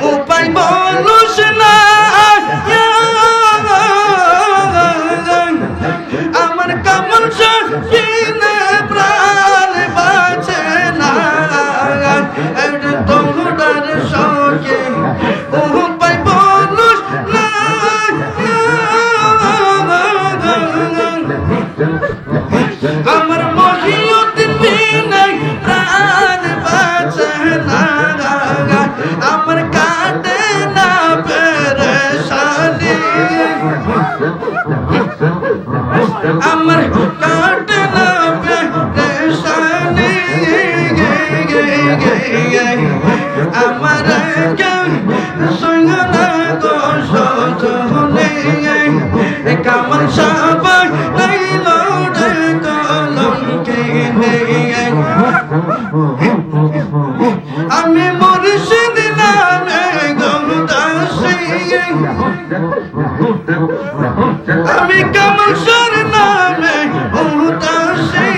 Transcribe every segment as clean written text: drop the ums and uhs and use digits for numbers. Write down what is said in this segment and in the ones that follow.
উপায় বলুস না আমার কামল শাহিনে প্রাণ বাঁচে না তোমরার শোকে উপায় বলুস না আমার মহিউদ্দিন বিনে প্রাণ বাঁচে না আমার কাটে না পেরেশানি আমার কাটে না পেরেশানি আমার কেউ সঙ্গ না গো সজনে কামল সবাই নাইল রে কলঙ্কে আমি মুর্শিদ নামে গৌদাসী আমি কামল সর নামে উদাসী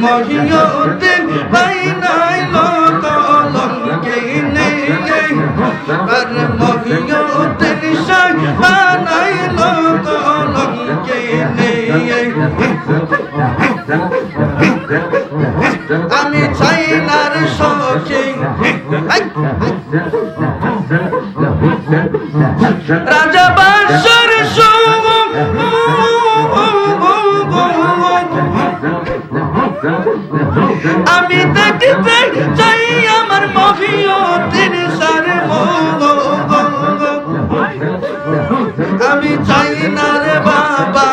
মহিউদ্দিন ভাই নাইল কলঙ্কে আর মহিউদ্দিন শাহ বানাইল কলঙ্কে আমি চাই নার শোকে রাজা বাদশার আমি দেখতে চাই আমার মহিউদ্দিন শাহ আমি চাই না রে বাবা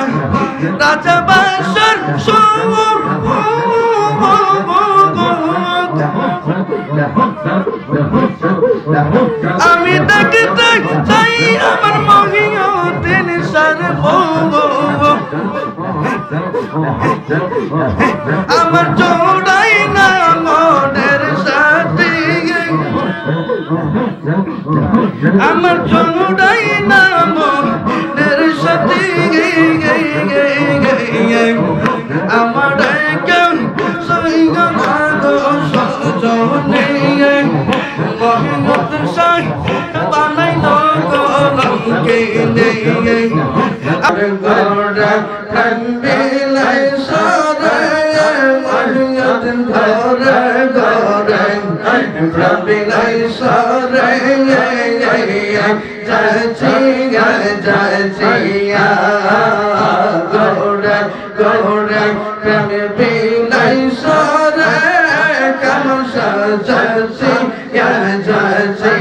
রাজা বাদশার আমি দেখতে চাই আমার মহিউদ্দিন শাহ আমার জোড়াই না মনের সাথে আমার জোড়াই না মনের সাথে আমার কেউ সঙ্গ না গো সজনে মোহাম্মদ শাহ বানাইল কলঙ্কে গোরা কান্দিলাই সরে মহিউদ্দিন ধরে ধরে কান্দিলাই সরে যাচ্ছি গোরা গোরা কান্দিলাই সরে কামল সাজাচ্ছি যাচ্ছি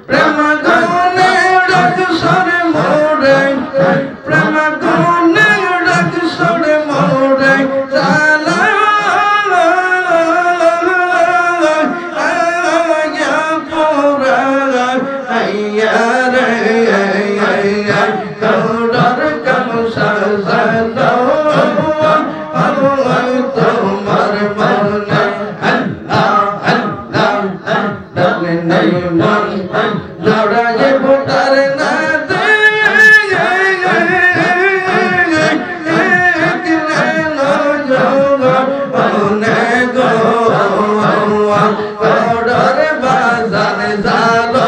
প্রেম গুনে রাগ সরে মোরে প্রেম গুনে রাগ সরে মোরে চালা পোরা আইয়া রে তোরার কামল সাজানো তোমার মনে লড়াই ভোটার না দে বাজান জালো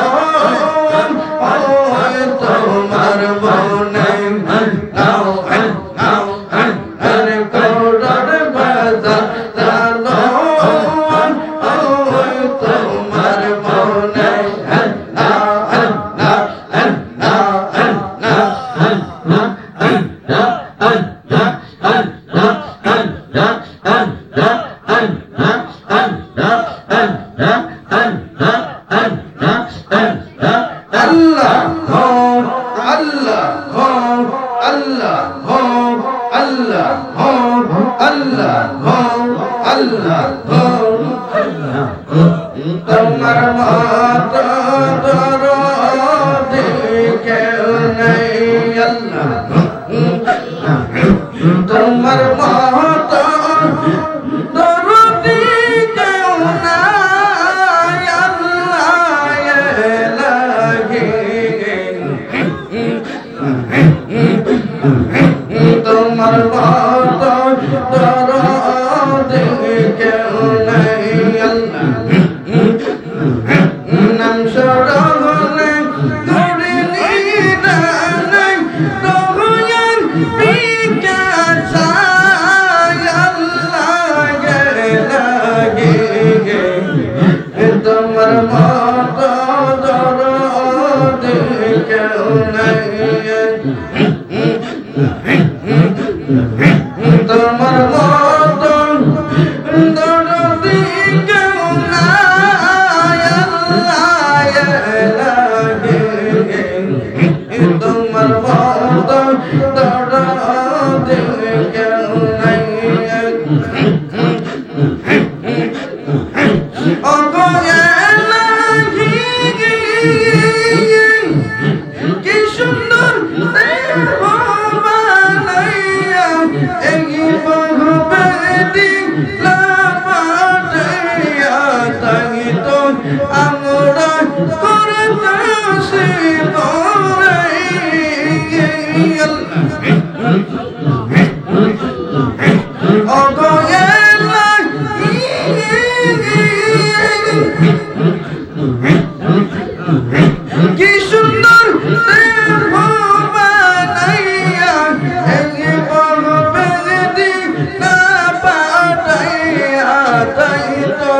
তোমার মনে বাজান জালো তোমার মনে তোমার মত দরদি কেউ নেই আল্লাহ তোমার মত দরদি কেউ নাই আল্লাহ লাগে তোমার মত দরদি তোমার মতো দরদি কেউ নাই তোমার মতো দরদি কেউ নাই তোমার মতো দরদি কেউ নাই কি সুন্দর দেহ বানাইয়া এই ভগবতী লাপাটাইয়া তাই তো আমরা করতাছি পরাই কি সুন্দর দেহ বানাইয়া এই ভগবতী লাপাটাইয়া তাই তো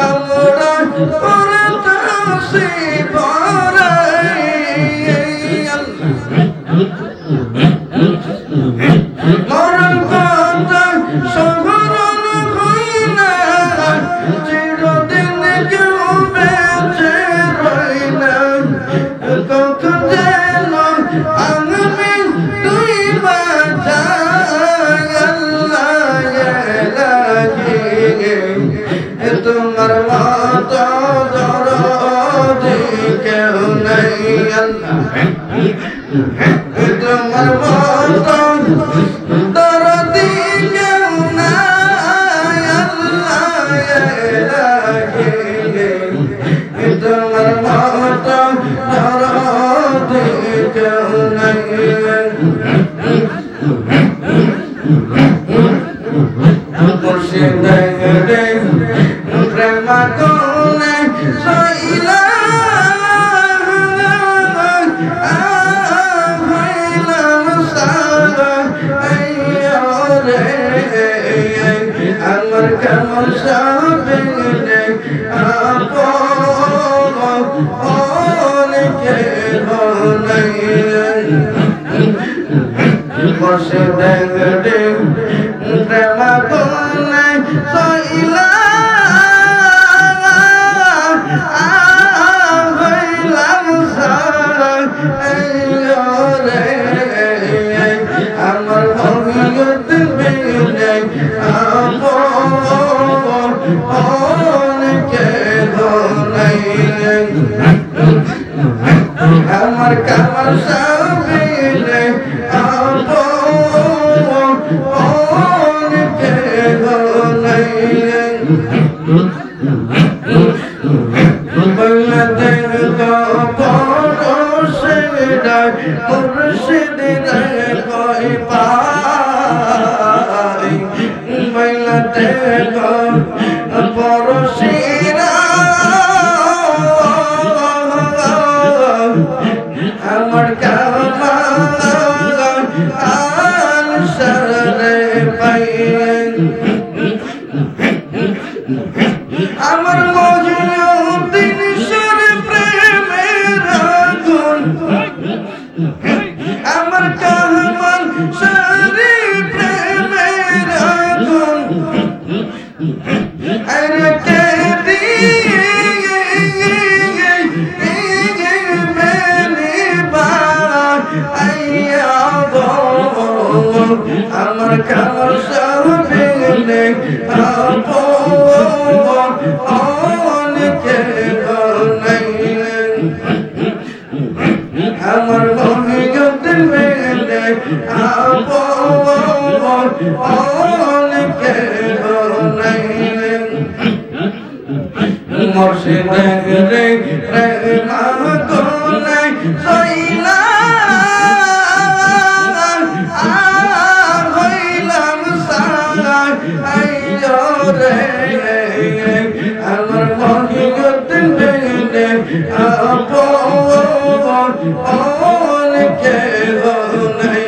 আমরা করতাছি পরাই মরণ কথা শহরণ হইনা চিরদিন কেউ বেঁচে রইনা কখন যেন আমি তুই বাঁচাই আল্লাহ লাগে তোমার মতো দরদি কেউ নাই আল্লাহ তোমার মতো দরদি কেউ নাই আল্লাহ লাগে তোমার মতো দরদি কেউ নাই মুর্শিদ রে প্রেম কোনে সইলা আমার কেমন সাবিনে অনেকে নাই বসে দেখে প্রেম কোনে সইলা হইলাম সারা আমার ভবিষ্যৎ বিনে অনেকে নাই আমার কামার সাবিনে অনেকে নাই বাংলাদেশ তো মুর্শিদ কই পাই বাংলাদেশ পরশিরা আমার কামাল আল সরে পাই আমার মজনুদ্দিন সরে প্রেমের আগুন আমার কামাল সরে প্রেমের আগুন আরে কে দিয়ে মেলি বা আইয়া আমার কামাল সাবিনে অনেকে নাই আমার ভবিষ্যৎ মেলে অনেকে নাই মুর্শিদ রে প্রেম কোনে সইলা হইলাম সারা রে আমার ভবিষ্যৎ মেলে অনেকে নাই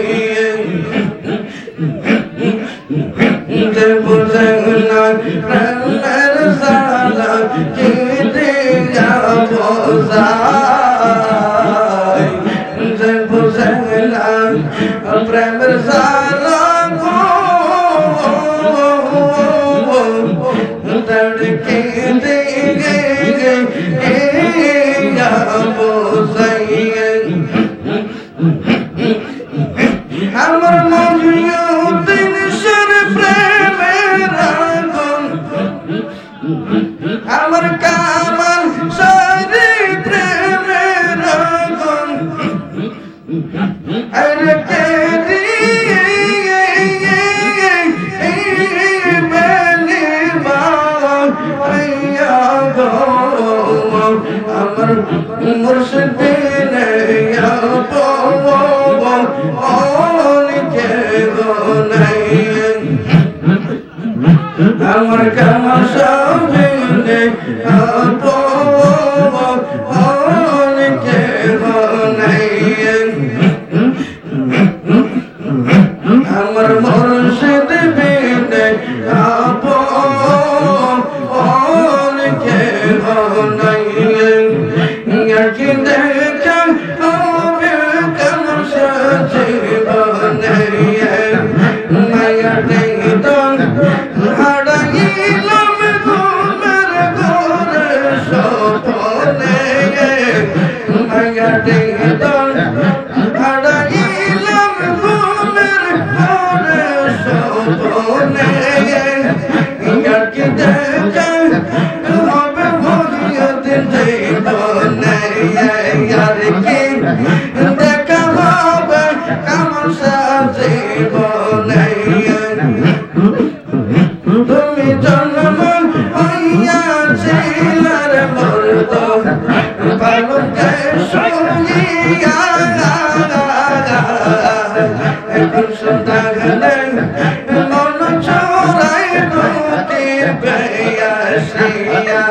যে বুঝে না প্রেমের জ্বালা কি দিয়া বোঝাই যে বুঝে না প্রেমের জ্বালা ধড়কে দিয়ে বোঝাই আমার মজুদ্দিন সর প্রেমের আগুন আমার কামাল সারি প্রেমের আগুন আরে কে দিয়ে বেলি বায়া গো আমার মুর্শিদিন আমার কামাল সাবিনে অনেকে নাই আমার মুর্শিদ বিনে অনেকে নাই কি দেখা হবে কামাল সাজিবনে মায়া দেইতন হারাইলাম তোমার ঘরে সপনে মায়া দেইতন হারাইলাম তোমার ঘরে সপনে কি দেখা হবে ভগিয়দিন জীবনে আর কি দেখা হবে কামাল সাজিবনে তুমি জন্ম হইয়াছিলার মর্দ পালকে শুনিয়া এখন সন্তানে মন চোরাই দুটি বেয়াসিয়া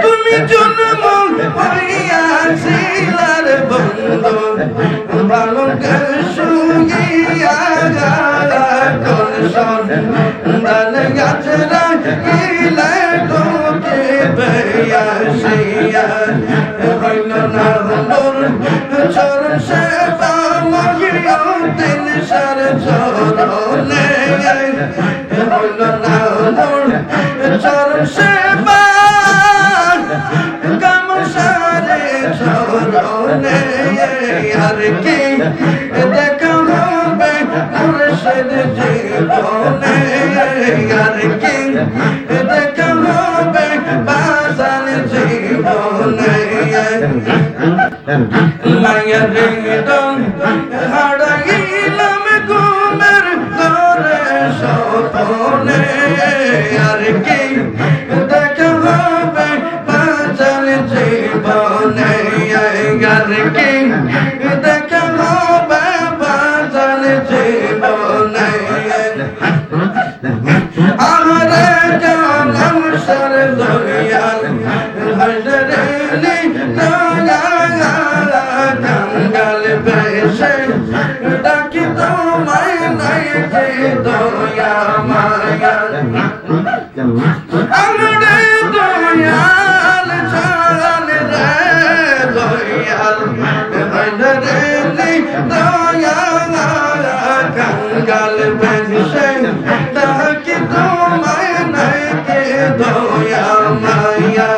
তুমি জন্ম হইয়াছিলার বন্ধু পালকে শুনিয়া দান গাছরা গিলে তোকে বেয়াসিয়া হইল না মোর চরণ সেবা মহিয়দ্দিন সার চরণে হইল না মোর চরণ সেবা কামাল সারে চরণে আর কি দেখা হবে মুর্শিদ জীবনে আর কি দেখা হবে বাজান জীবনে মায়া দিদন হারাইলাম ঘুমের ঘরে স্বপ্নে আর কি দেখা হবে বাজান জীবনে আর কি দেখা হবে বাজান জীবনে আমারে জানাম সর দয়াল হজরেলি দয়া জঙ্গল বেশে ডাকি তোমায় নাই যে দয়া মায়া আমরে দয়াল চাল রে দয়াল হজরেলি দয়া জঙ্গল বেশে ডাকি তোমায় নাই যে দয়া মায়া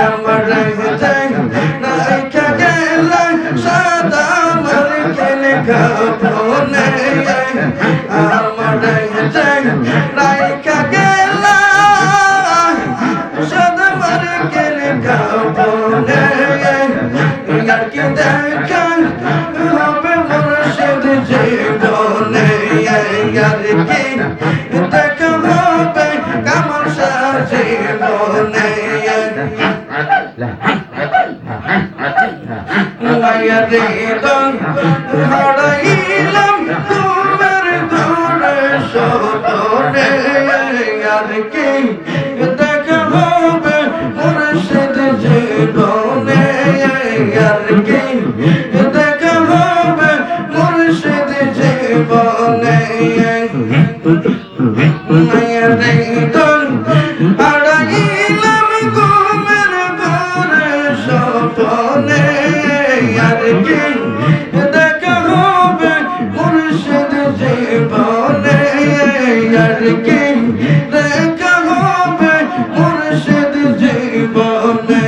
আমার নাই গেল সাদা মর খেলে খাপনে আমার নাই গেল সাদা মর খেলে খাপনে কি দেখা হবে মুর্শিদ জীবনে আর কি দেখা হবে কামাল সাজিবনে মায়া দিদন হারাইলাম তোমার ঘরে মায়ারে তোর হারাইলাম ঘুমের ঘরে স্বপ্নে আর কি দেখা হবে মুর্শিদ জীবনে আর কি দেখা হবে মুর্শিদ জীবনে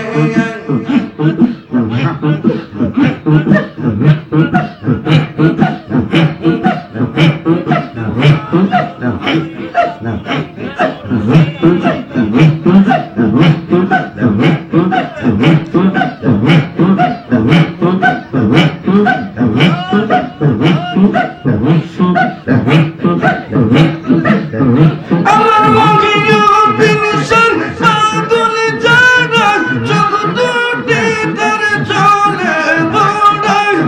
আমার মহিউদ্দিন শাহ পাগল যারা জগৎটি তার চলে গোড়ায়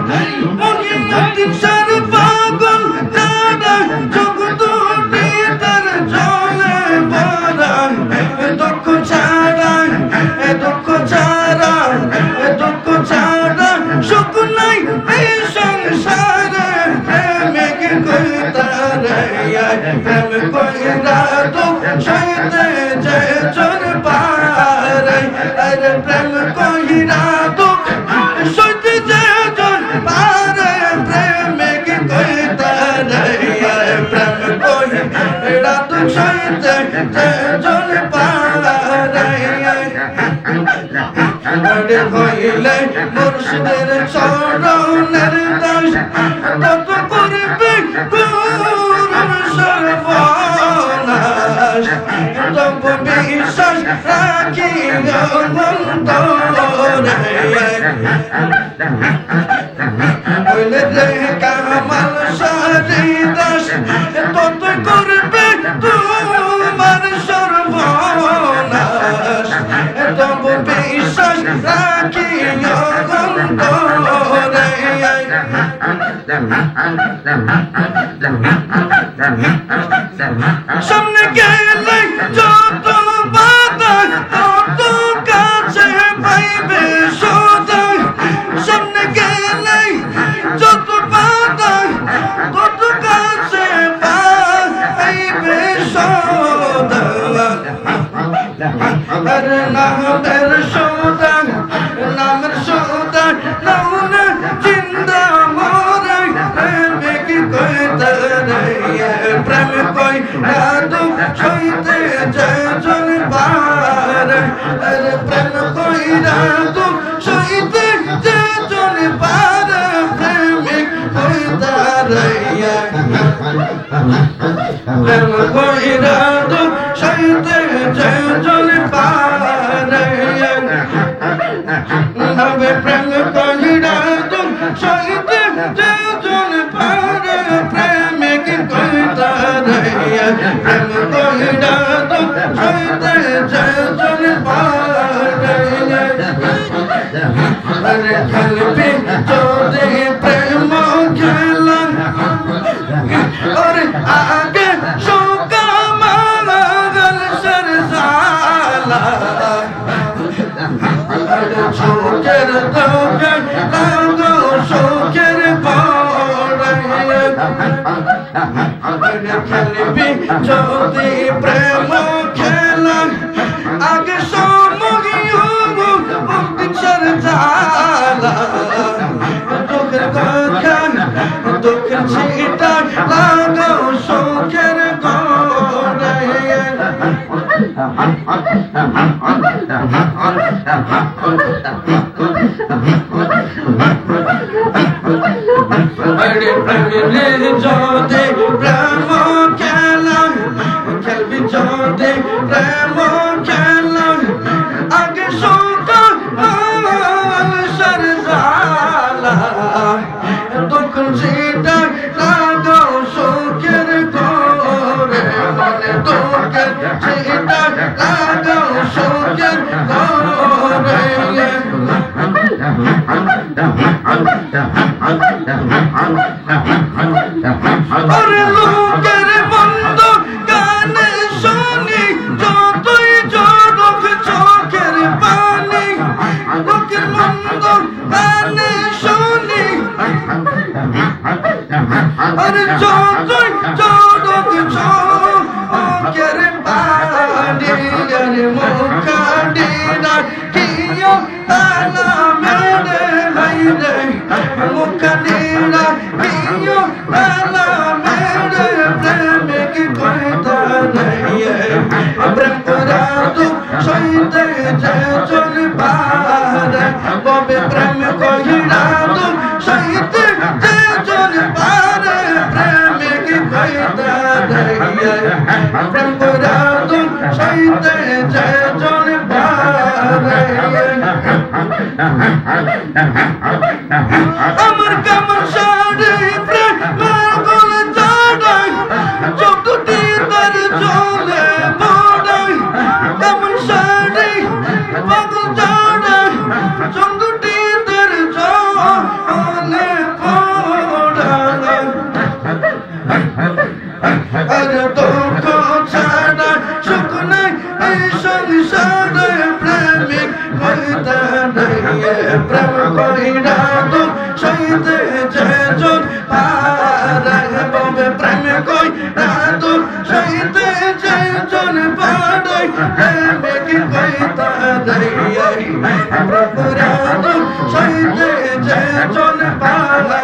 মহিউদ্দিন শাহ পাগল যারা জগৎটি তার চলে গোড়ায় দুঃখ ছাড়া দুঃখ ছাড়া দুঃখ ছাড়া সুখ নাই এই সংসারে প্রেমিক কইতারে প্রেম কইরা দুঃখ সইতে যে চোর পারে আরে প্রেম কইরা দুঃখ সইতে যে চোর পারে প্রেমিক কইতারে প্রেম কইরা দুঃখ সইতে যে চোর পারে বড় হইলে মুর্শিদের চরণের দাস তত করবে গুরুর সর্বনাশ তব বিশ্বাস রাখি অন্তরে হইলে রে কামাল সারি দাস তত করবে তোমার সর্বনাশ তব বিশ্বাস রাখি অন্তরে সামনে গেলে যত বাধা তত কাছে পাইবে সদা সামনে গেলে যত বাধা তত কাছে পাইবে সদা আর নামের সদা নামের সদা নাম জিন্দা মরে প্রেমিক কইতারে প্রেম কই রাধু সইতে যেজন পারে আরে প্রেম কই রাধু সইতে যেজন পারে প্রেমিক কইতারে প্রেম কই রাধু সইতে যেজন পারে নবে প্রেম কই রাধু সইতে যেজন পারে প্রেমিক কইতারে প্রেম কই রাধু সইতে যেজন পারে আরে খেলবি যদি প্রেম খেলা আরে আগে শোকা মাগল সরসালা শোকের দোকে লাগো শোকের পড়ে খেলবি যদি প্রেম খেলা আগে সমগিও মুক্তির সরসালা দুঃখের কথা দুঃখের ছিটা লাগো শোকের গোড়ে প্রেমে যদি প্রেম খেলা খেলবি যদি প্রেম খেলা আগে সকাল সরসালা দুঃখ সেটা লাগো শোকের গোরে মনে দুঃখের সেটা লাগো শোকের গোরে ওরে লোকের বন্ধ গানে শুনি যতই জড়ক চোখের পানি লোকের বন্ধ গানে শুনি আরে যতই জড়ক কহিরা তো সইতে যে জন পারে প্রেমিক কইতা দেয় প্রেম কইরা তো সইতে যে জন পারে আমার কেমন সারে প্রেম গোল জানাই যতটি তার চলে বড়াই কেমন সারে পাগল জানাই যতটি তার চলে বড়াই আর দুঃখ ছাড়া সুখ নাই এই সংসারে প্রেমিক হইতে নাই প্রেম কইরা তো সইতে যে জন পারে ববে প্রেম কইরা তো সইতে যে জন পারে প্রেমিক কইতা নাই প্রেম কইরা তো সইতে যে জন পারে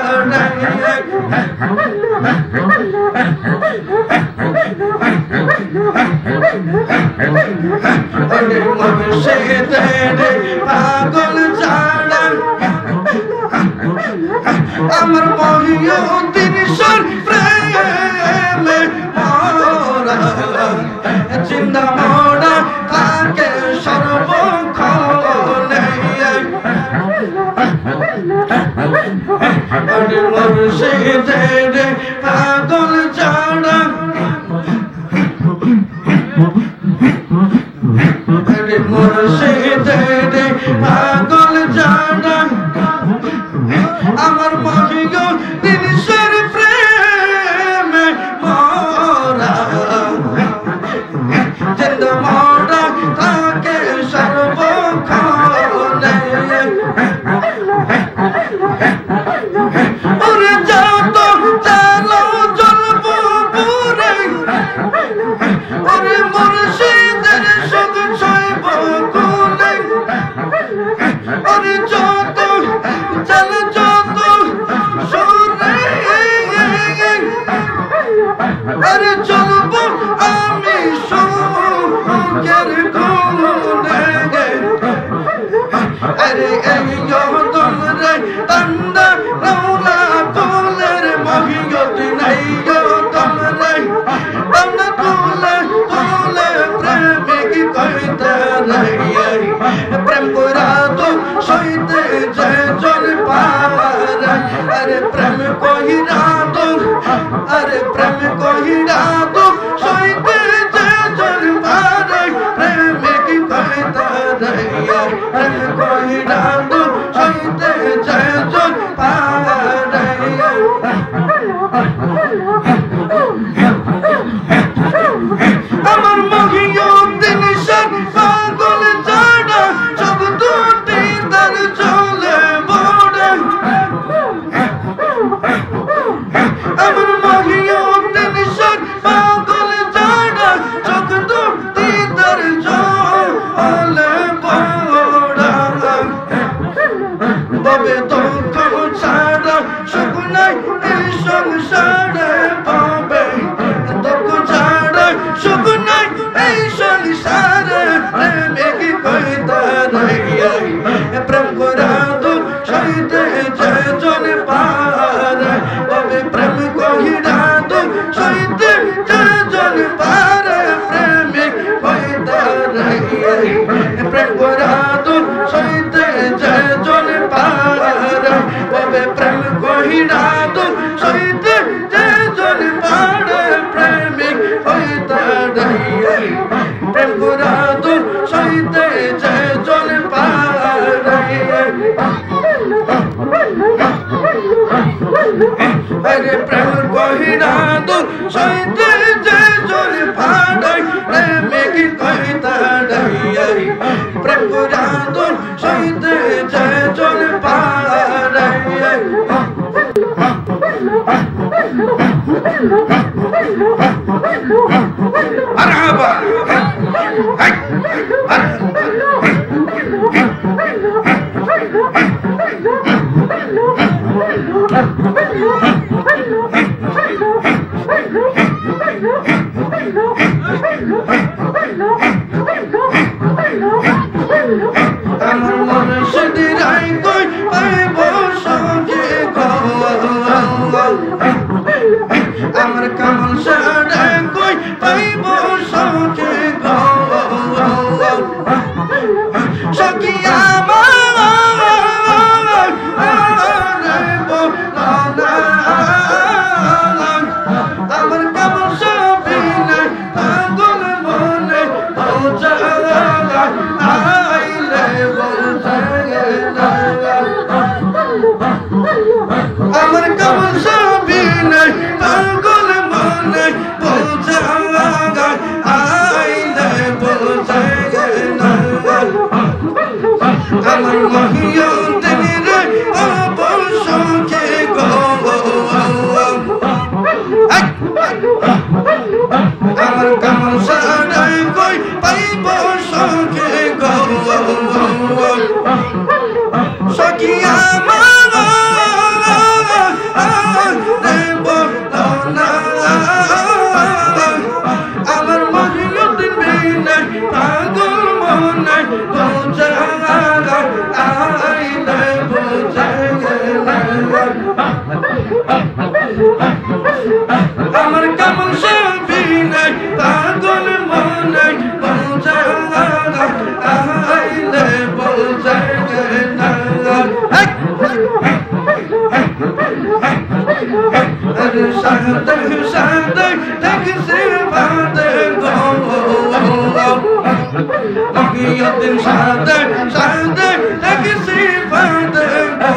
পাগল ছাড়া আমার মহিও তিনশোর প্রেমে মরা চিন্তা মরা থাকে সর্বক্ষণে মুর্শিদের পাগল ছাড়া মুর্শিদের পাগল ছাড়া আমার মহিও তিনশোর প্রেমে মরা জিন্দ মরা থাকে সর্বক্ষণে ওরে যত চালো জলব পুরে ওরে মুর্শিদের সুখ সইব কুলে ওরে যত চাল যত সুরে আরে চলব আমি সুখের কোনে আরে এই তোমরে তন্দা রৌলা তোলের মহিয়ত নাই তোমরে তন্দা তোলে তোলে প্রেমিক কইতে নাই প্রেম কইরা তো সইতে যে জন পারে আরে প্রেম কইরা তো আরে প্রেম কইরা তো সইতে যে জন পারে প্রেমিক কইতে নাই প্রেম কইরা তো সইতে যে জন পারে আমার মহিও তিনশোর পাগল ছাড়া সব দুটি তার চলে বড়ে আমার মহিও তিনশোর পাগল ছাড়া সব দুটি তার চলে বড়ে তবে দুঃখ ছাড়া সুখ নাই এই সংসারে পাবে দুঃখ ছাড়া সুখ নাই এই সংসারে প্রেমিক কইতা নাই প্রেম কইরা তো সইতে যে জন পারে তবে প্রেম কইরা তো সইতে যে জন পারে প্রেমিক কইতা নাই প্রেম কইরা তো সইতে যে জন পারে তবে প্রেম কইরা তো সইতে যে জন পারে প্রেমিক কইতা নাই প্রেম কইরা তো সইতে যে জন পারে আরে প্রেম কইরা তো সইতে যে জন পারে প্রেমিক কইতা নাই প্রেম কইরা তো সইতে যে জন পারে مرحبا هاي আমার মুর্শিদের আই কই পাইব আমার কামাল সাড়ে কই পাইব সখী গো সখী আমার কামাল সবই নাই পাগল মনে আইলে আমার কামাল সবই নাই পাগল মনে আইলে আমার মহিয়ুদ্দিন রে অবসখে গো আমার কামাল সাড়ে কই পাইব সখে গো সখী আমার মহিয়ুদ্দিন বিনে পাগল মনে আইলে আমার কামাল সবই নাই পাগল মনে আইলে সাদে সাদে দেখছে বাদে গো মহিয়ুদ্দিন সাদে সাদে দেখছে বাদে গো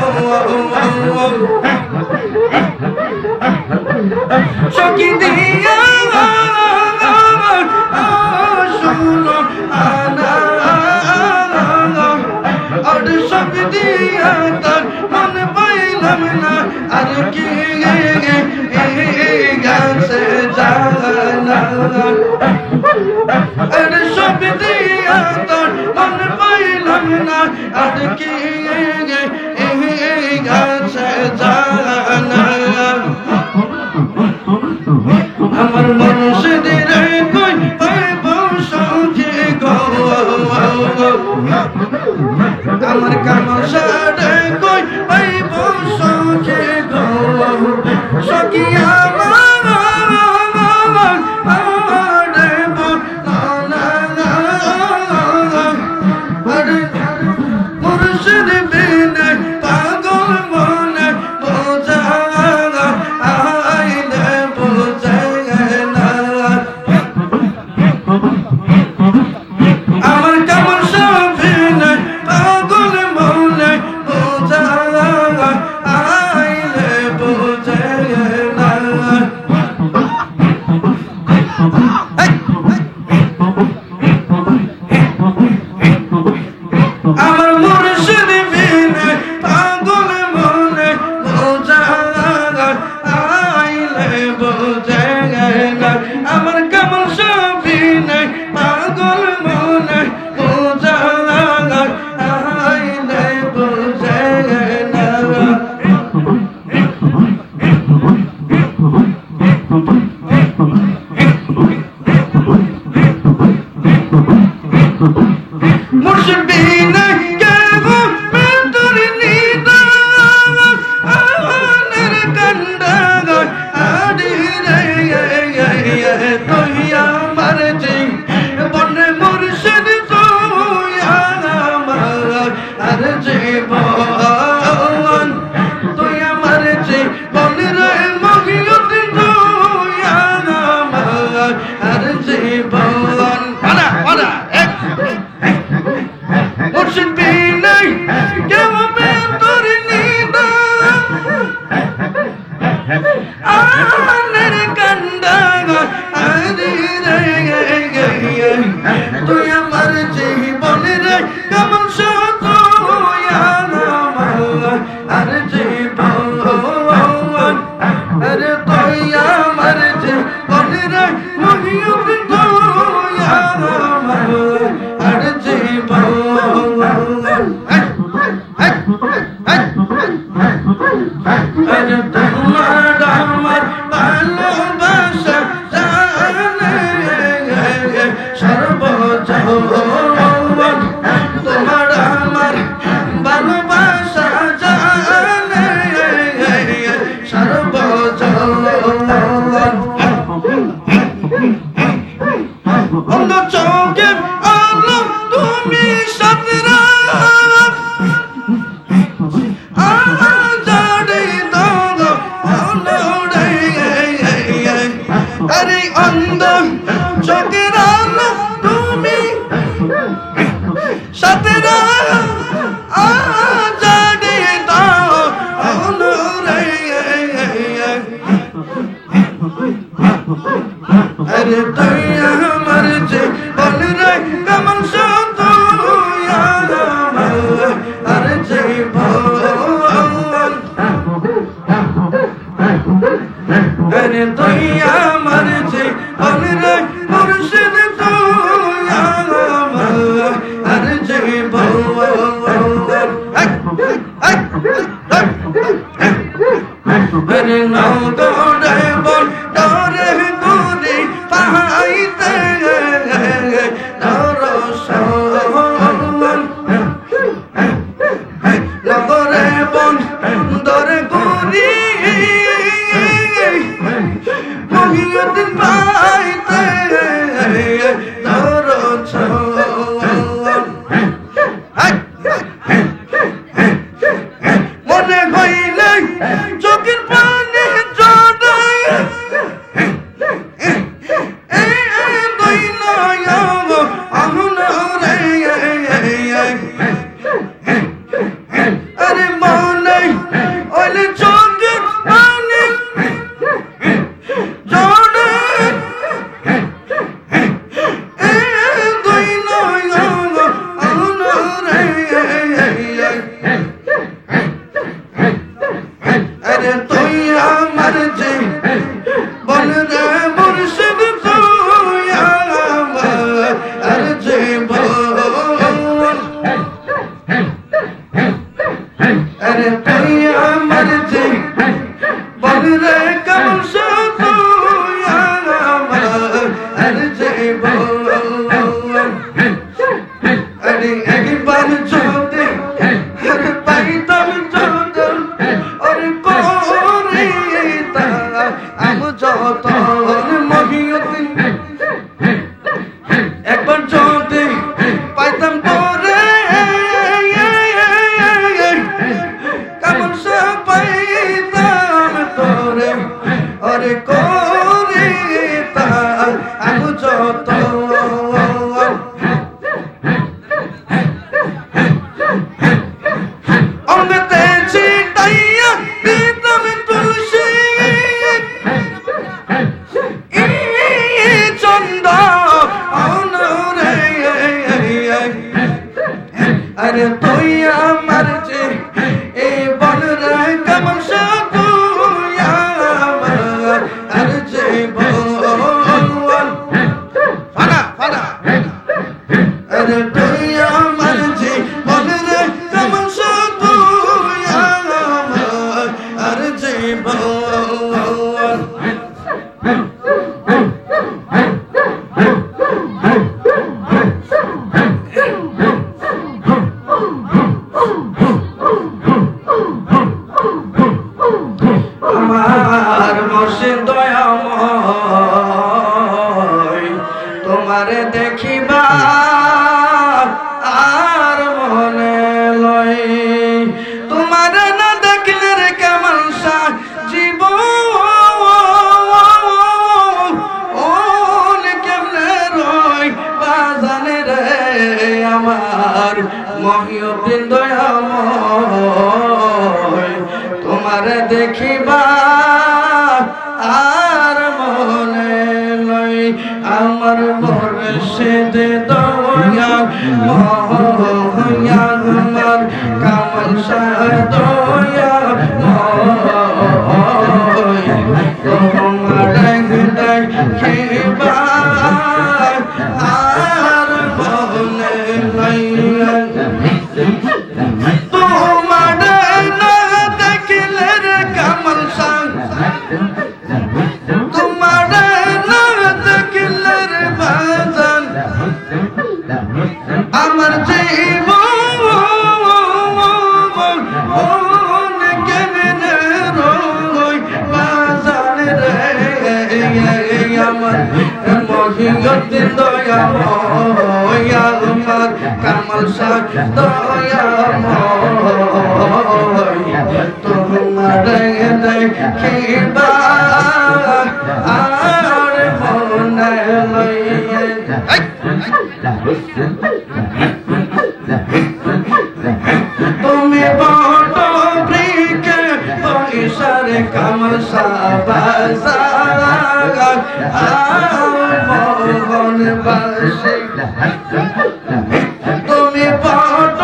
সখী দিয়া শুনো আনা আর সখী দিয়া তার মন পাইলাম না আর কি গাছে জানা আর সখী দিয়া তার মন পাইলাম না আর কি গাছে জানা আমার মুর্শিদের কই পাইব সখী গো আমার কামাল সাড়ে কই পাইব সখী গো সখী মুর্শিদ বিনে পাগল মনে আইলে আমার কামাল সবই নাই পাগল মনে আইলে আমার মুর্শিদ বিনে পাগল মনে আইলে বোঝে না আমার কামাল সবই নাই পাগল মনে আইলে বোঝে না মুর্শিদ বিনে কেব তোর নিদানের কান্ডা আদি রে তুই আমার জীবন মুর্শিদ তুই আমার আর জীবন তুই আমার জীবন রে মহিয়ুদ্দিন তুই আরে অন্ধ চোখের আলো তুমি সাথে জানিয়ে দাও অনুরে আরে তুই আমার যে বল রে কমল শুধু আর যে বল আরে তুই আমার যে বল রে মুর্শিদ তুই আমার আর যে বল আরে নাও দৌড়ে বল দৌড়ে গুলি পাইতে নগরে বন দরে গুলি মহিয়দিন পাইতে মনে হইলে চোখের পানি জড়ায় আরে মনে হইলে চোখের পানি জড়ায় আরে তুই আমার যে বল রে মুর্শিদ তুই আমার আর যে বল আরে তুই আমার যে বল রে কমল শুধু আমার আর যে বল আরে একবার যদি আরে পাইতাম যদি আরে করে তা আমি যত মহিয়তি একবার যদি পাইতাম করে কেমন সে পাইতাম তোরে আরে করে তা আমি যত অঙ্গতেছি তাইয়া দিতাম তুলসী চন্দ অনুরে আরে তুই আমার যে এই বল রে কমল শুধু আমার আর যে বল ফানা ফানা আরে তুই আমার যে বল রে কমল শুধু আমার আর যে বল আমার মুর্শিদ দয়াময় তোমারে দেখিবা আর মনে লয় তোমারে না দেখলে রে কেমন জীবন কেমনে রই বাজানে রে আমার মহিউদ্দিন দয়াময় তোমারে দেখিবা আর মনে লই আমার মুর্শিদ দয়া মহিয়া আমার কামল শাহ দয়া তোমার দেখিবা আর মনে লই তোমার না দেখলে রে কামল শাহ তোমার না দেখলে রে বাজান আমার জীবন কেমনে রই বাজান রে আমার মহিউদ্দিন দয়াময় আমার কামল শাহ দয়াময় তোমার দেখিবা আর মোহনবাসী তুমি বড়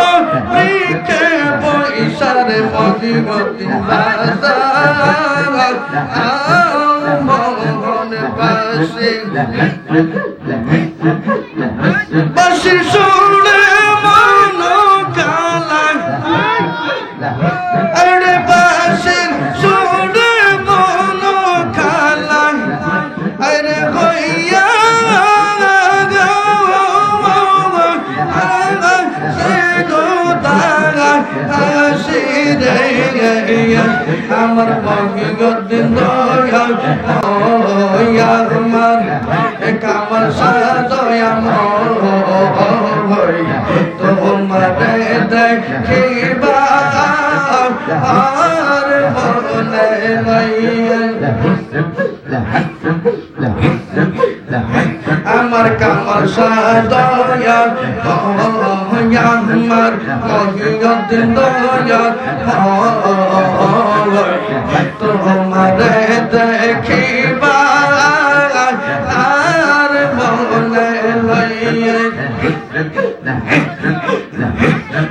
বৃক্ষে বৈশার মদিগতি বাজার মোহনবাসী বাসি শুনে মন কালায় আরে বাসি শুনে মন কালায় আরে হইয়া আমার মহিগদ্দিন দয়াল ওয়া আমার কামাল সাদয়া ময় তোমার দেখিবা আর মনে আমার কামাল সাদয়া আমার মহিগদ্দিন দয়াল তোমার দেখিবা আর মনে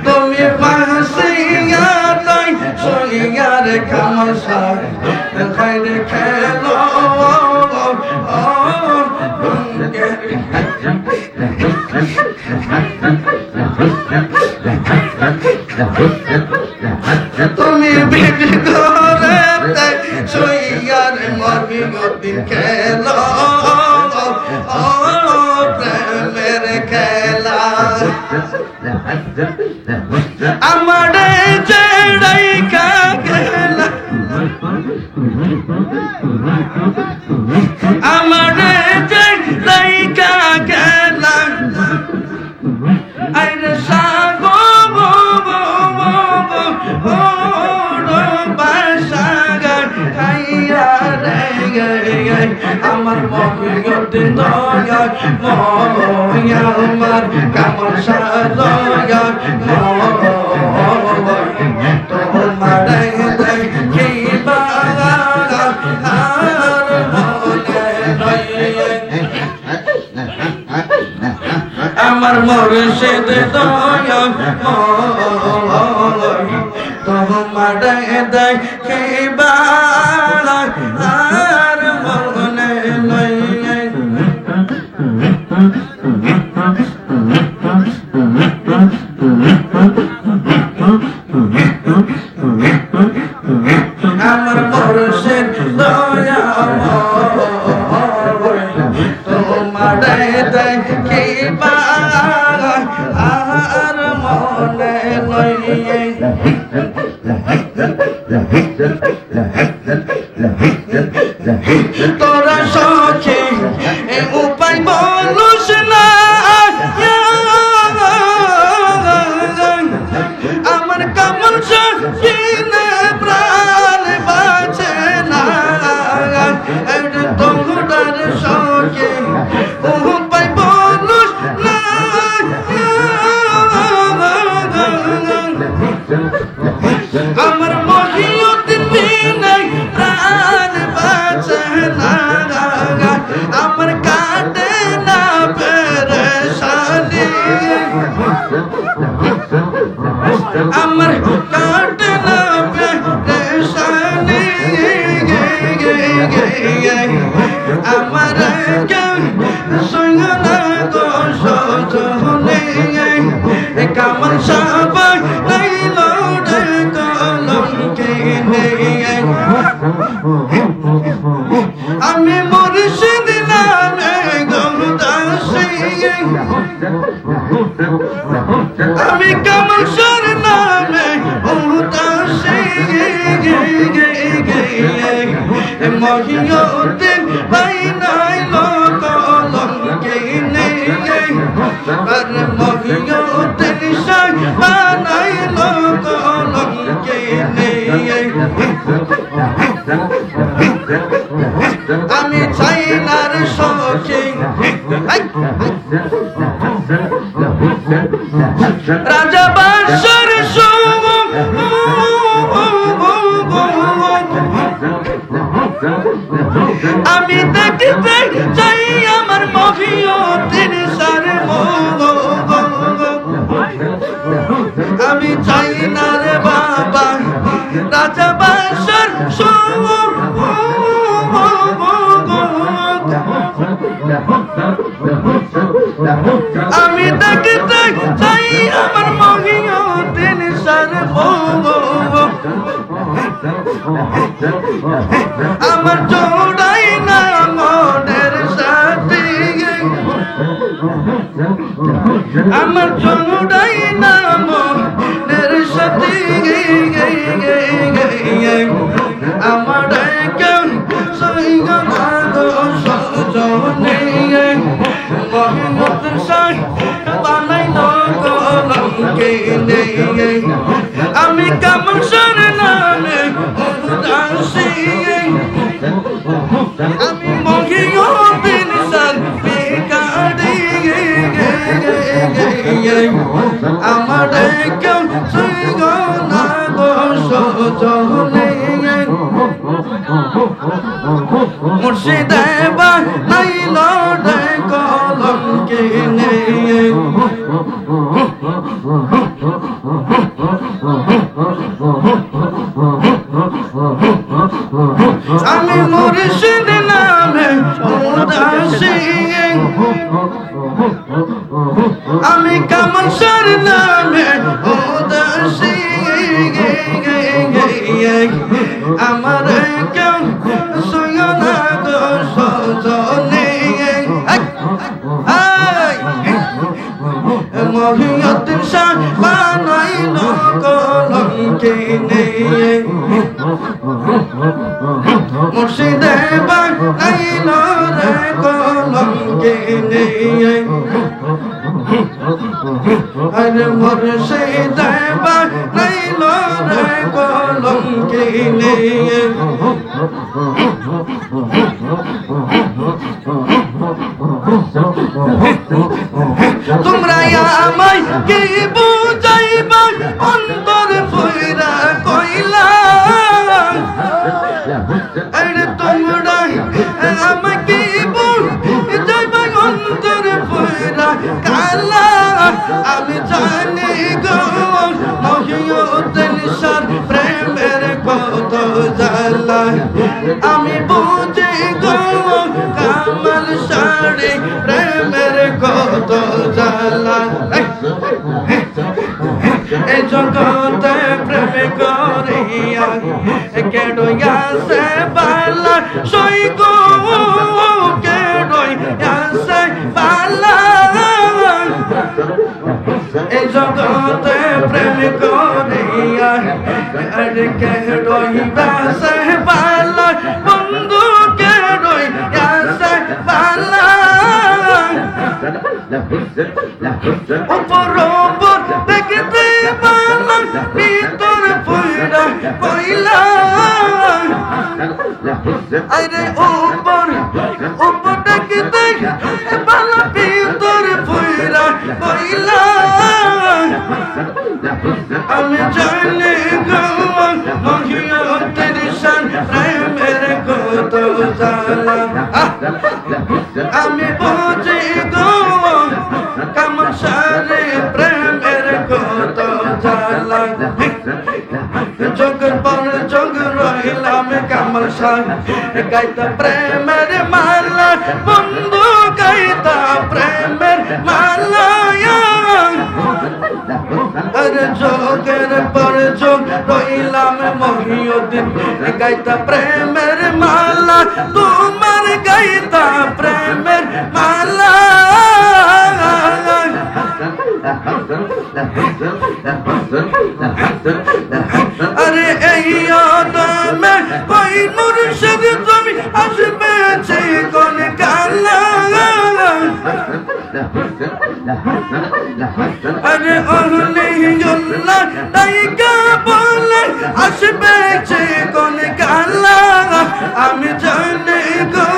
তুমি বাসিয়া নাই সইয়ার কামসা খাইরে খেলো তুমি বিধি করে সইয়ার মহিগদ্দিন খেলো প্রেমের খেলা আমারে জড়াই গেলা আমারে জড়াই গেলা আরে সাগো আমার মহিগদ্দিন দয়াল ময়া আমার কামাল সাদয়া তোমার দেখিবা আর আমার মুর্শিদ দয়াল তোমার দেখিবা আর মনে আমার মুর্শিদ দয়াল তোমার দেখিবা আর মনে তোরা সখী উপায় বলুস না আমার কামল সখিনে প্রাণ বাঁচে না তোর সখী উপায় বলুস না আমার মহিউদ্দিন বিনাই প্রাণ বাঁচে না আমার কাটে না পেরেশানি আমার কাটে না পেরেশানি আমার সঙ্গ না গো সজনে কামাল সাবাই নাই লোড়ে কলঙ্কে আমি মুর্শিদ নামে গৌদাসী আমি কামাল সার নামে উদাসী মহিউদ্দিন ভাই নাই লোক কলঙ্কে আর মহিউদ্দিন সাই বানাই লোক কলঙ্কে আমি চাই না রে সখী রাজা বাদশার আমি দেখি দেখতে চাই আমার মহিউদ্দিন স্যার আমি চাই না রে বাবা রাজা বাদশার আমি দেখতে চাই আমার মহিউদ্দিন স্যার আমার জোড়াই না মনের সাথে আমার জোড়াই না মনের সাথে আমার কেউ সইগ না সজনে মহিউদ্দিন স্যার বানাইল কলঙ্কে আমি কামল স্যার নামে উদাসী আমি মহিউদ্দিন স্যার বেকারি আমার কেউ সইগ না সজনে মুর্শিদে বানাইল কলঙ্কে আমি মুর্শিদ নামে উদাসী আমি কামল স্যার নামে উদাসী আমার কেউ সইগ না সজনে মহিউদ্দিন স্যার বানাইল কলঙ্কে মুর্শিদে বানাইল রে কলঙ্কে আরে মুর্শিদে বানাইল রে কলঙ্কে তোমরা আমায় কি বুঝাইবা অন্তর ফইরা কইলা আরে তোমরা আমায় কি বুঝাইবা অন্তর ফইরা কালা আমি জানি গো মহিউদ্দিন স্যার প্রেমের কত জ্বালা আমি বুঝি গো কামাল স্যারে প্রেমের কত জ্বালা এই জগতে প্রেম করিয়া কেডইয়া সে বালা সই গো কেডইয়া সে বালা এই জগতে প্রেম করিয়া আরে কেডইয়া সে বালা বন্ধু কেডইয়া সে বালা উপর উপর দেখতে বালা ভিতর পয়রা কইলা আরে উপর উপর দেখতে বালা ভিতর পয়রা কইলা আমি জানি গো মহিউদ্দিন স্যার প্রেমের কত জ্বালা আমি বুঝি গো কামাল স্যারে প্রেমের কত জ্বালা যোগের পর যোগ রইলাম কামাল স্যার গাইতা প্রেমের মালা বন্ধু গাইতা প্রেমের মালা আরে যোগের পর যোগ রইলাম মহিউদ্দিন গাইতা প্রেমের মালা তোমার গাইতা প্রেমের মালা अरे में कोई मुर्शिद তুমি আসবেছে কোন কালা अरे ওহলিউল্লাহ তাইকা বলে আসবেছে কোন কালা আমি জানি গো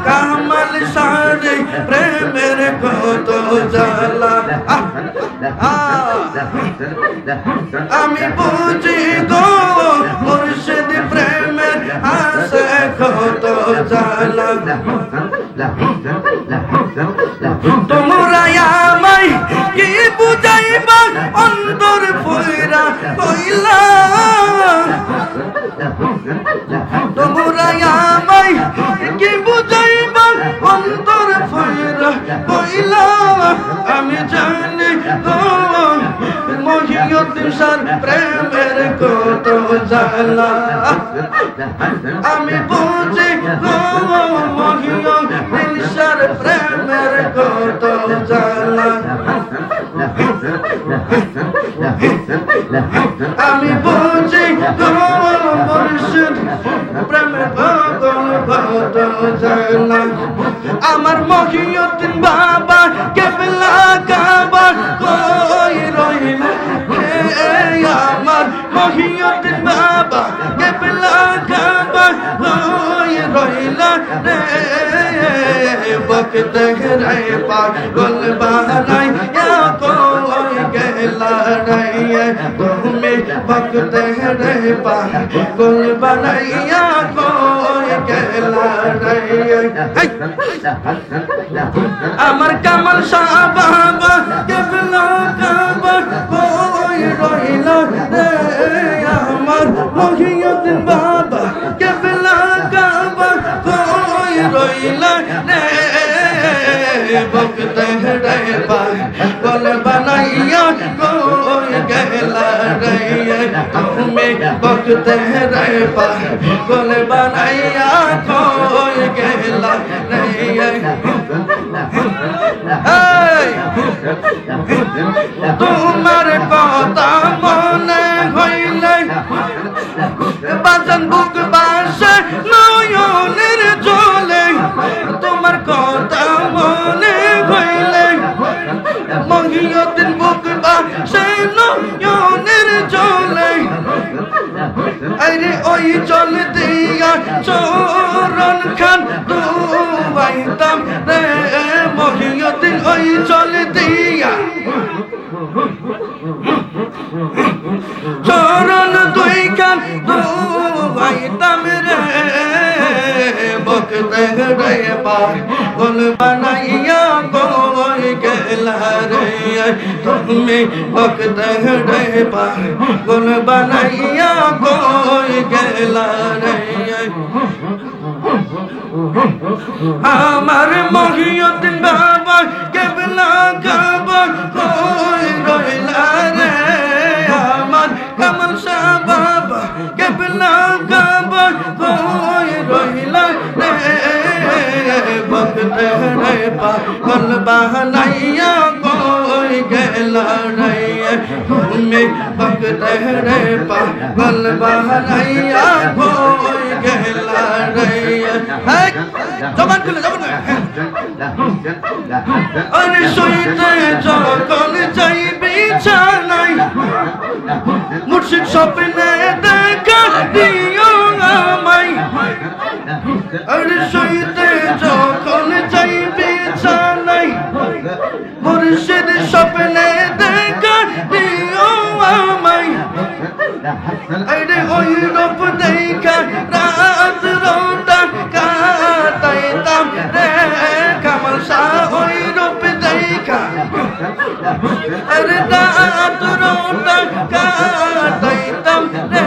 কামাল সারে প্রেমের কত জ্বালা আমি বুঝি গো মুর্শিদ প্রেমের আসে কত জ্বালা জালা তোমরা আমায় কি বুঝাইবা অন্তর ফয়রা কইলা তোমরা আমায় কি বুঝাইবা অন্তর ফয়রা কইলা আমি জানি মহিয়তুন সার প্রেমের কত জালা আমি বুঝি মহিয়তুন সার প্রেমের কত জালা আমি বুঝি মুর্শিদ প্রেমের কত জালা আমার মহিয়তুন বাবা কেবলা কাবা কই রইল আমার মহিয়তুন বাবা কেবলা কাবা কই রইল রে বকত রে পাগল বানাই কই গেলা রে তুমি বকত রে পাগল বানাইয়া কই গেলা রে আমার কামাল শাহ বাবা কেবলা কাবা কই রইল রে আমার মহিয়তুন বাবা কেবলা কাবা কই রইল রে বকত রে পাগল বানাইয়া কই গেলা রে তুমি বকত রে পাগল বানাইয়া কই গেলা রে তোমার কথা মনে হইলে বাজান বুক বাসে নয়নের জলে তোমার কথা মনে হইলে মহিয়তুন বুক বাসে নয়নের জলে আরে ওই জল দিয়া চরণ খান দুবাইতাম রে মহিয়তুন ওই জল দিয়া চরণ দুই খান দুবাইতাম রে বকত রে পাগল বানাইয়া কই গেলা রে তুমি বকত রে পাগল বানাইয়া কই গেলা রে আমার মহিয়তুন বাবা কেবলা কাবা কই রইলা রে আমার কামাল শাহ বাবা কেবলা কাবা কই রইলা রে বকত রে পাগল বানাইয়া কই গেলা রে তুমি বকত রে পাগল বানাইয়া কই গেলা রে জবান খুলে জবান আরে সইতে যখন যাই বিছানায় মুর্শিদ স্বপ্নে দেখা দিও আমায় আরে সইতে যখন যাই বিছানায় মুর্শিদ স্বপ্নে দেখা দিও আমায় আরে ওই রূপ দেখা রাত রোটা কাটাইতাম রে কামাল শাহ ওই রূপ দেখা আরে রাত রোটা কাটাইতাম রে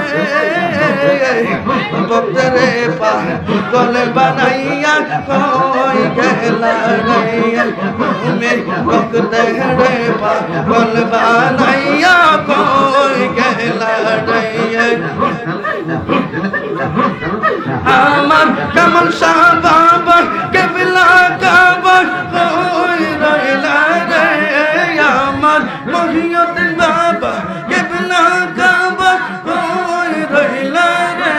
বকত রে পাগল বানাইয়া কই গেলা রে তুমি বকত রে পাগল বানাইয়া কই গেলা রে আমার কামাল শাহ বাবা কেবলা কাবা কই রইলা রে আমার মহিয়তুন বাবা কেবলা কাবা কই রইলা রে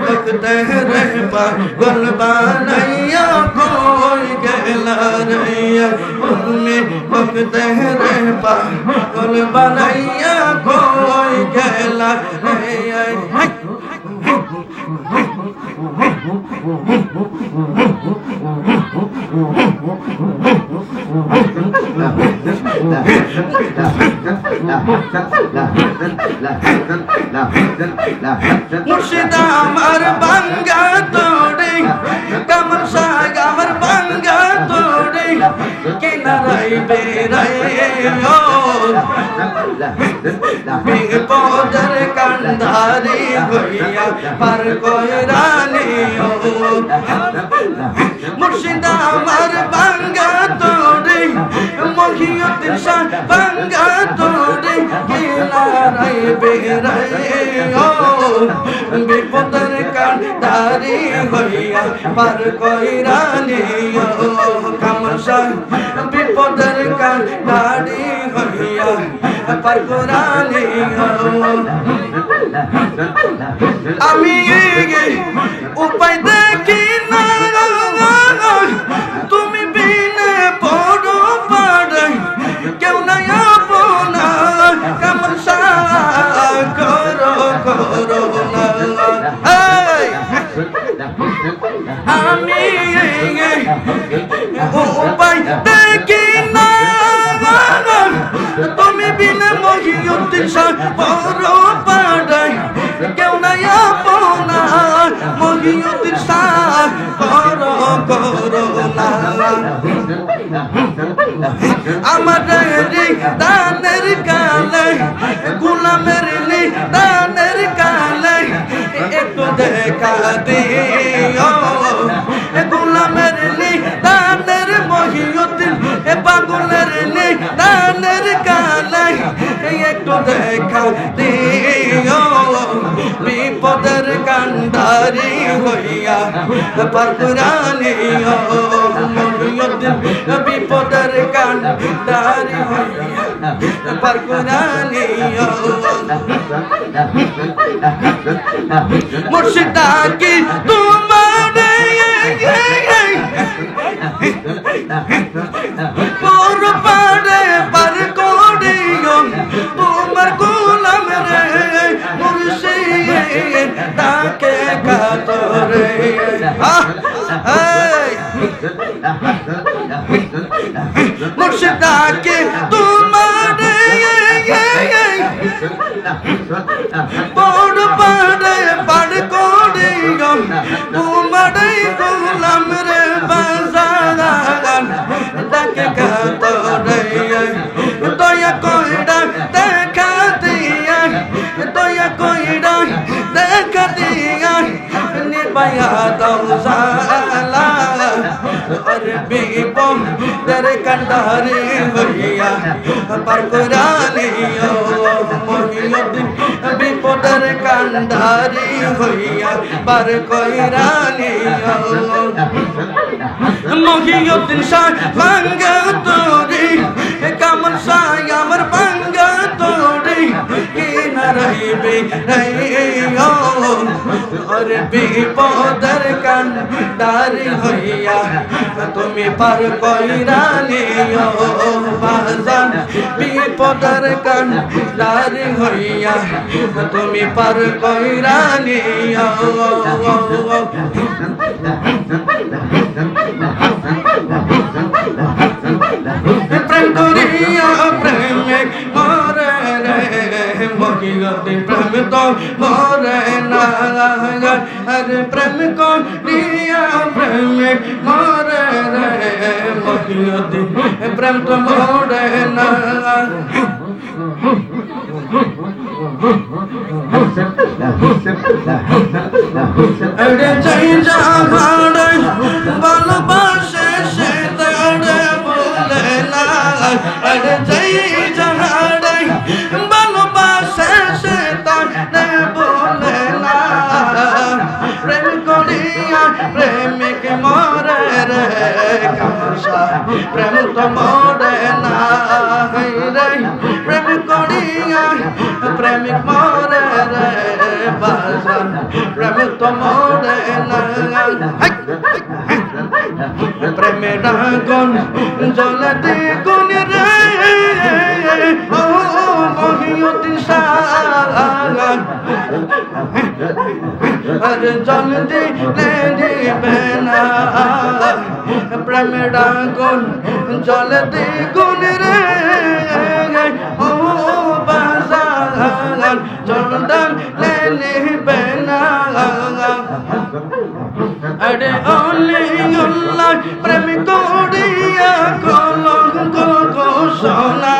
বকত রে পাগল বানাইয়া কই গেলা রে তুমি বকত রে পাগল বানাইয়া কই গেলা রে মুর্শিদ আমার বাঙ্গা তোড়ে বিপদের কান্ডারি হইয়া পার কইরানি মুর্শিদ আমার ভাঙ্গা তোরে মহিউদ্দিন শাহ ভাঙ্গা তোরে কিনারাই বেরাই বিপদের কান্ডারি হইয়া পার কইরানি কামল শাহ বিপদের কান্ডারি হইয়া পার কইরানি আমি উপায় দেখি না তুমি বিনে বড় পাড়াই কেউ নাই আপনা কামল শাহ করো করো না আমি উপায় দেখি না তুমি বিনে মহিউদ্দিন শাহ বড় পাড়াই কেউ নাই আপনা মহিউদ্দিন শাহ করো করো না আমার দানের কালে গোলামের দানের কালে একটু দেখা দিও গোলামের দানের মহিউদ্দিন পাগলের দানের কালে একটু দেখা দিও বিপদের কান্ডারি হইয়া পার কইরানি মহিউদ্দিন বিপদের কান্ডারি হইয়া পার কইরানি মুর্শিদ কি তোমারে পর পারে পার করিও তোমার গোলাম রে মুর্শিদ তাকে কাতরে মুর্শিদ কি তোমারে পর পারে পার করিও তোমার গোলাম রে বাজার তাকে কাতরে দয়া কইরা দেখা দিয়া দয়া কইরা দেখা দিয়া নির্ভয়া দাও জালা আরে বিপদের কান্ডারি হইয়া পার কইরানি মহিউদ্দিন বিপদের কান্ডারি হইয়া পার কইরানি মহিউদ্দিন শাহ ভাঙ্গা তোরে কামল শাহ আমার ভাঙ্গা তোরে কিনারাই বেরাইও আরে বিপদের কান্ডারি হইয়া তুমি পার কইরানি বাজান বিপদের কান্ডারি হইয়া তুমি পার কইরানি প্রেম করিয়া প্রেমিক মরে রে মহিউদ্দিন প্রেম তো মরে না আরে প্রেম করিয়া প্রেমিক মরে রে মহিউদ্দিন প্রেম তো মরে না अरे जय जहाड़े भालोबासे से दे बोले ना अरे जय जहाड़े भालोबासे से दे बोले ना प्रेम करिया प्रेमिक मोरे रे कामशा प्रेम तो मोरे ना रे प्रेम करिया प्रेमिक मोरे रे बाजान प्रेम तो मोरे ना প্রেমের আগুন জ্বলতে কোন রে ও মহিউদ্দিন শাহ আর জ্বলতে দিবে না প্রেমের আগুন জ্বলতে কোন রে ও বাজার জ্বলতাম নিবে না अरे ओलियुल्लाह प्रेम कोडिया कलंक को सोना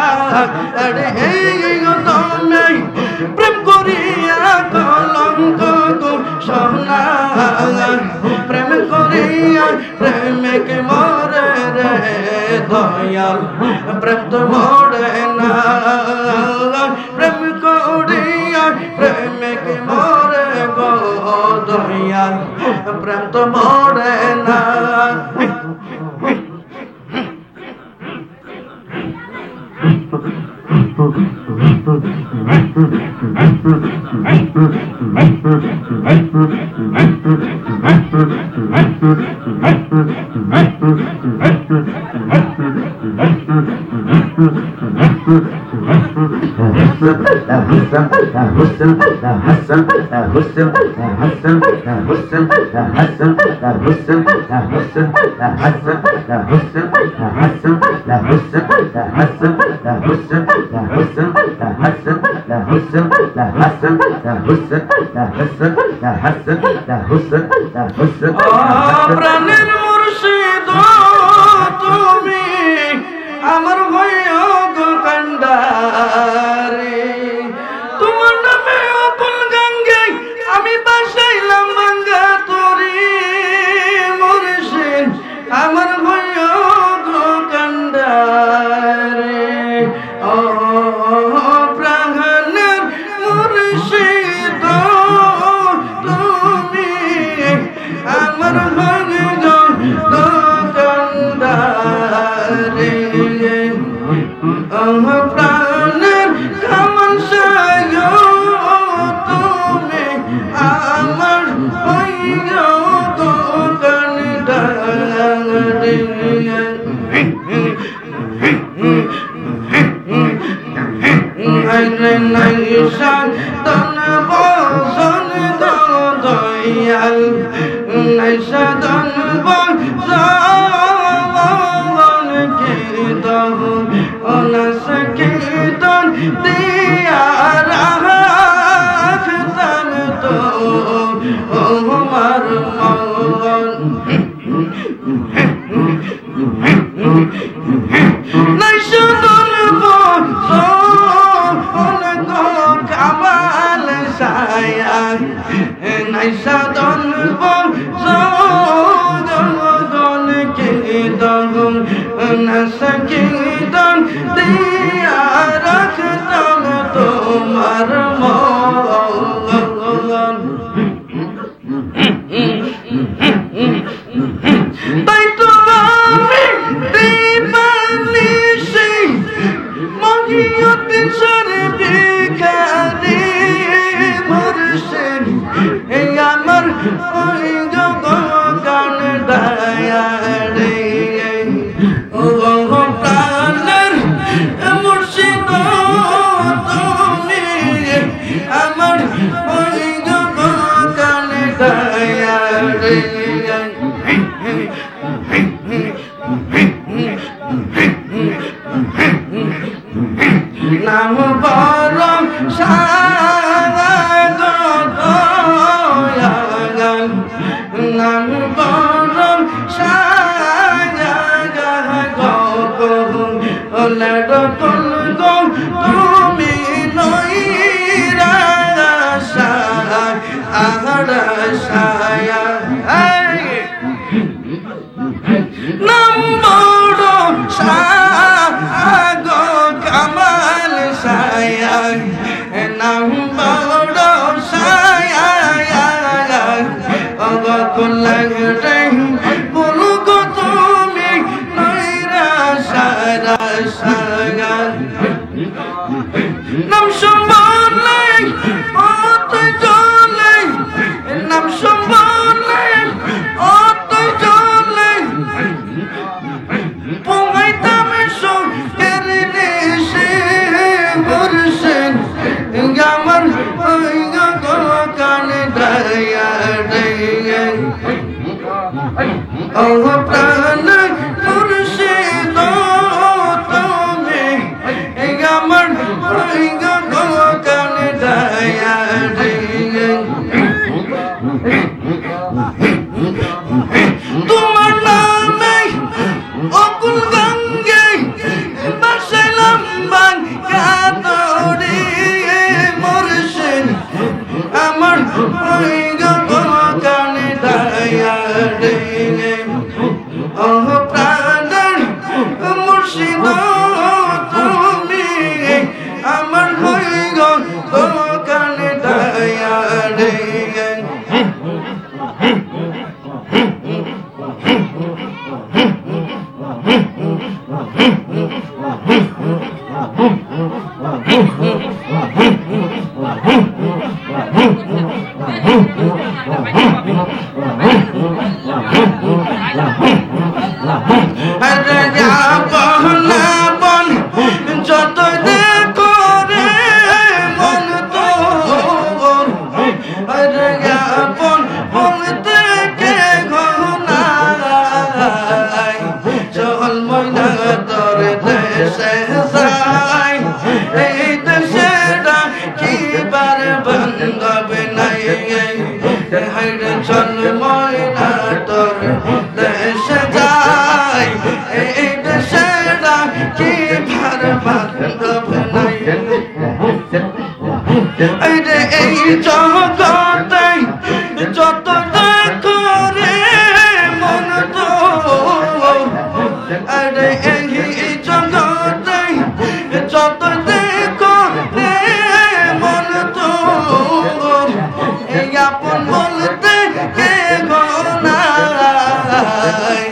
প্রেমিক মরে রে দয়াল প্রেম তো মরে না প্রেম করিয়া প্রেমিক মরে গো দয়াল প্রেম তো মরে না প্রাণের মুর্শিদ তুমি আমার ভয় গো কান্ডারে তোমার নামে অকুল গঙ্গে আমি বাসাইলাম ভাঙ্গা তোরে মুর্শিদ আমার ভয় গো কান্ডারে ও প্রাণের মুর্শিদ তুমি আমার ভয় গো কান্ডারে প্রাণের কামসায় তুমি আমার হইল কান্ডারে নাইশান তন বসন দয়াল নাইশান বসন কীর্তন অনস কীর্তন দিয়া রাখতাম তো আমার মন নাইশান বসন কামাল সায়া নাইশান বসন কীর্তন অনস কীর্তন দিয়া রাখতাম তোমার মন তাই তো আমি দিবানিশি মহিয়তে সরে ভিখারি মুর্শিদ এই আমার ওই গান দয়ারে ও প্রাণের মুর্শিদ তুমি আমার ওই গান দয়ারে নাম বরং সাগর দয়াল নাম বরং সাগর গলড তুল গো তুমি নইরা আহড়া সায়া নাম বরং সাগর কামাল সায়া নাম বরং সায়া অগকুলগড়ে বলু গো তুমি নইরা সারা সায়া নাম সম্বলে অত চলে নাম সম্বলে অত চলে পঙ্গাইতাম সুখের দেশে মুর্শিদ আমার ওই গো কান দয়ারে ও প্রাণ মুর্শিদ তুমি আমার ওই গো কান দয়ারে তোমার নামে অকুল গঙ্গে বাসাইলাম ভাঙ্গা তোরে মুর্শিদ আমার ওই গো কান দয়ারে দেশে যাই এই দেশে রাখিবার বান্ধব নাই হাইরে চল ময়না তোর দেশে যাই এই দেশে রাখিবার বান্ধব নাই এই জগতে যত দেখো রে মন তো আরে এই জগতে যত দেখো রে মন তো এই আপন বলতে কে নাই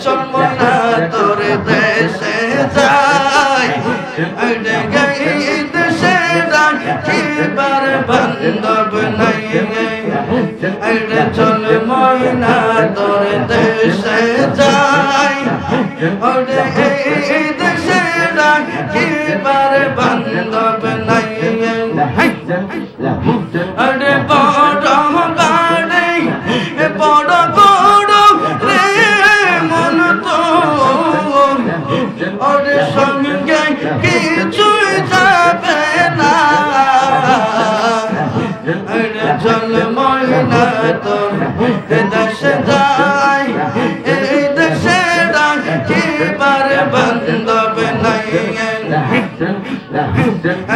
চল মনা তোর দেশে যাই আরে এই দেশে রাখিবার বান্ধব নাই আরে চল ময়না তোর দেশে যাই আরে এই দেশে রাখিবার বান্ধব নাই আরে বড় গাড়ি বড় বড় রে মন তো আরে সঙ্গে কিছুই যাবে না আরে চল ময়না তোর দেশে যাই এই দেশে রাখিবার বান্ধব নাই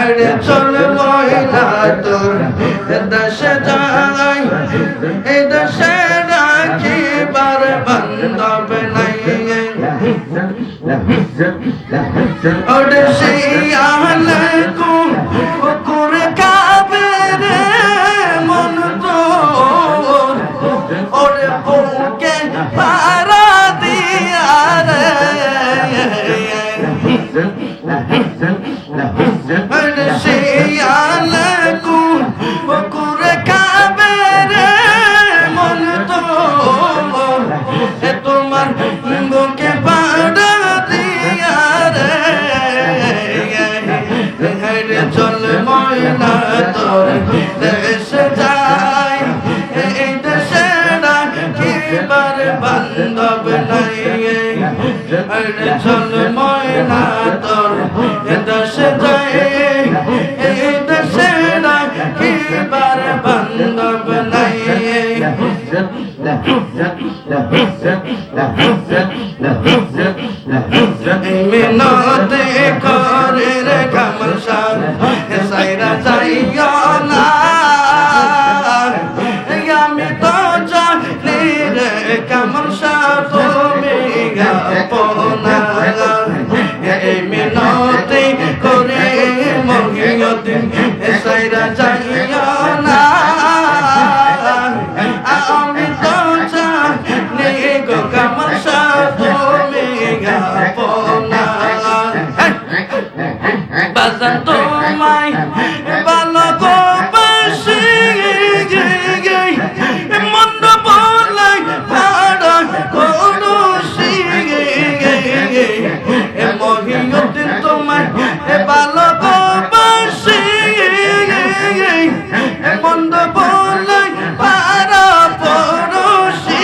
আরে চল ময়না তোর দেশে যাই এই দেশে রাখিবার বান্ধব নাই ওরে শিয়াল কুকুর খাবে রে মন তো ওরে বুকে পারা দিয়া রে ওরে শিয়াল কুকুর খাবে রে মন তো তোমার বুকে পারা দিয়া রে চল ময়না তোর দেশে যাই এই দেশে রাখিবার বান্ধব নাই চল ময়না তোর দেশে যাই এই দেশে রাখিবার বান্ধব নাই মিনতে করে রে কামল শাহ সাইরা যাইয়া না আমি তো জানি রে কামল শাহ তুমি গাপনা মিনতে করে মহিয়দিন সাইরা যাইয়া না আমি তো জানি গো কামল শাহ তুমি গাপনা বাজান তোমায় ভালো গো বাসি মন্দ বলাই ভাড়া করছি মহিয়দিন তোমায় ভালো গো বাসি মন্দ বলাই ভাড়া পড়ছি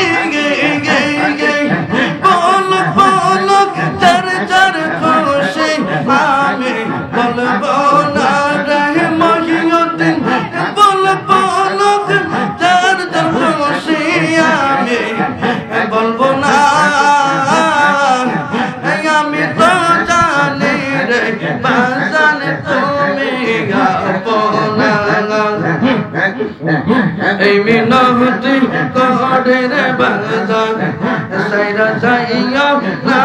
বল বল চার চার খুশি আমি বলবো না রে মহিয়দিন বল বল চার চার খুশি আমি বলবো না আমি তো জানি রে বাজান তুমি গাপনা এই মিনতি করে রে বাজান সাইরা যাইয়া না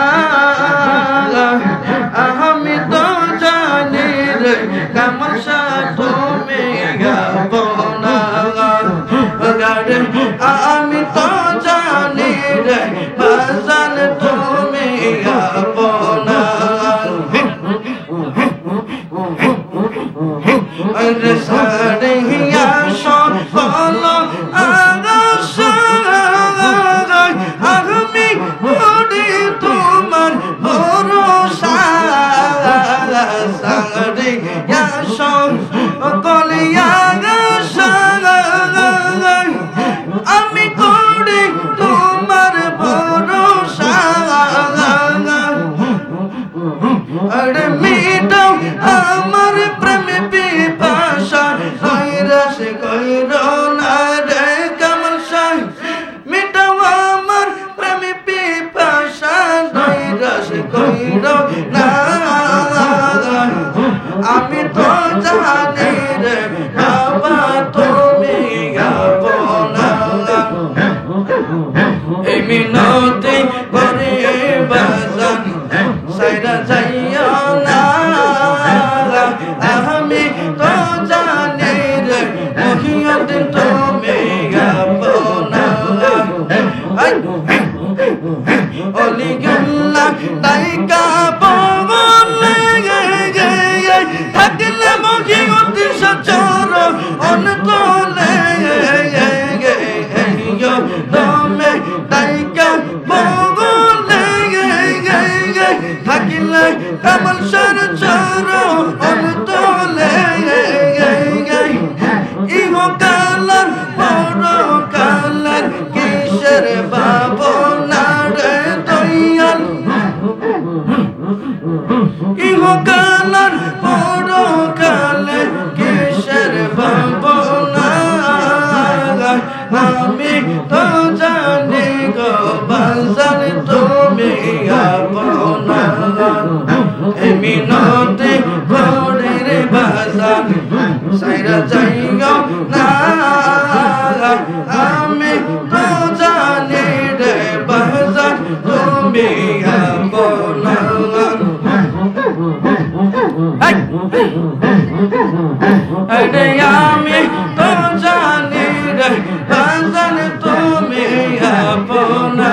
আমি তো জানি রে কামল শাহ তুমি গাপনা গাড়ে আমি তো জানি রে বাজান তুমি গাপনা রে সারিয়া সকল আগাছ আমি করি তোমার ভরসা সারিয়া সকল আগাছ আমি করি তোমার ভরসা কইরো না আমি তো জানি রে বাবা তুমি আপনা এই মিনতি করে বাজান সাইরা যাইও না আমি তো জানি রে মহিয়দ্দিন তুমি আপনা অলিগুল্লাহ দাইকা বলে থাকলে মহিয়দ্দিন সচর অন্তলে দমে দাইকা বলে থাকিলে কামাল সর চর অন্তলে ইহো কালার পর কালার কিসের ভাবনা রে দয়াল ইহো কালার পর কালার কিসের ভাবনা আমি তো জানি গো বাজান তুমি আপনা মিনতি করে রে বাজান সাইরা যাইও না আমি তো জানি রে বাজান তুমি আপনা আরে আমি তো জানি রে বাজান তুমি আপনা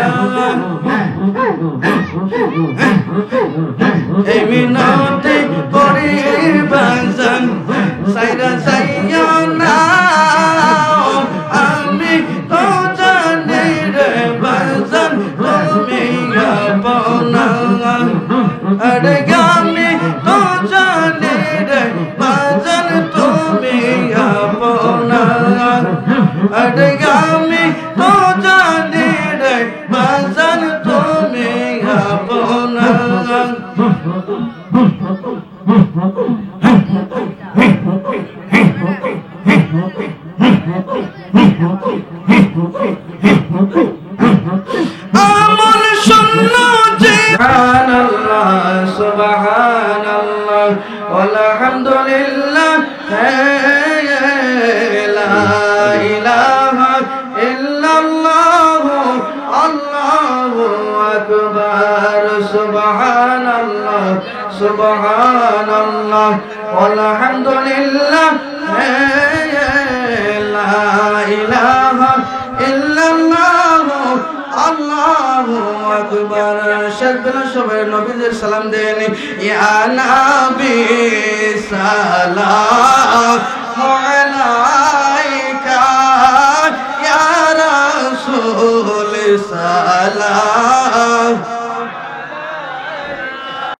এই মিনতি করে বাজান সাইরা যাইও না আমি তো জানি রে বাজান তুমি আপনা আরে আমি তো জানি রে বাজান তুমি আপনা আরে আমি তো জানি রে বাজান তুমি আপনা আমল শুনো যে সুবহানাল্লাহ সুবহানাল্লাহ আলহামদুলিল্লাহ লা ইলাহা ইল্লাল্লাহ আল্লাহু আকবার সুবহানাল্লাহ সুবহানাল্লাহ আলহামদুলিল্লাহ লা ইলাহা ইল্লাল্লাহ আল্লাহু আকবার সাদনা সবাই নবীদের সালাম দেন ইয়া নবী সালামু আলাইকা ইয়া রাসূল সালাম